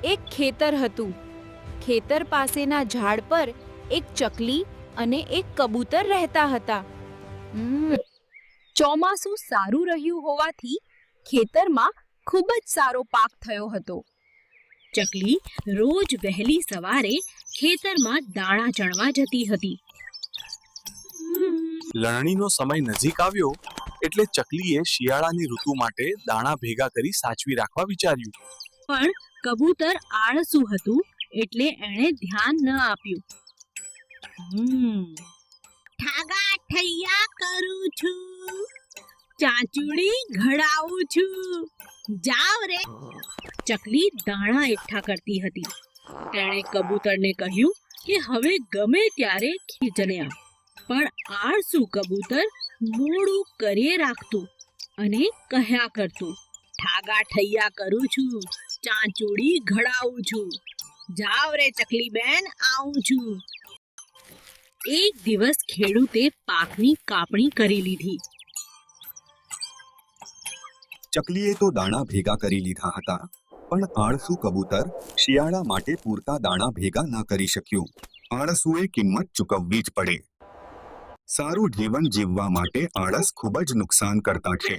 એક ખેતર હતું. ખેતર પાસેના ઝાડ પર એક ચકલી અને એક કબૂતર રહેતા હતા. ચોમાસું સારું રહ્યું હોવાથી ખેતરમાં ખૂબ જ સારો પાક થયો હતો. ચકલી રોજ વહેલી સવારે ખેતરમાં દાણા ચણવા જતી હતી. લણણીનો સમય નજીક આવ્યો એટલે ચકલીએ શિયાળાની ઋતુ માટે દાણા ભેગા કરી સાચવી રાખવા વિચાર્યું. પણ કબૂતર આળસુ હતું એટલે એણે ધ્યાન ન આપ્યું. ઠાગા ઠૈયા કરું છું, ચાંચુડી ઘડાવું છું, જાવ રે. ચકલી દાણા એકઠા કરતી હતી. તેણે કબૂતરને કહ્યું કે હવે ગમે ત્યારે ખીચને આવ. પણ આળસુ કબૂતર મોડું કરીએ રાખતું અને કહ્યા કરતું, ઠાગા ઠૈયા કરું છું, ચાંચુડી ઘડાવું છું, જાવ રે ચકલી બેન, આવું છું. એક દિવસ ખેડૂતે પાકની કાપણી કરી લીધી. ચકલીએ તો દાણા ભેગા કરી લીધા હતા, પણ આળસુ કબૂતર શિયાળા માટે પૂરતા દાણા ભેગા ન કરી શક્યું. આળસુએ કિંમત ચૂકવવી જ પડે. સારું જીવન જીવવા માટે આળસ ખૂબ જ નુકસાન કરતા છે.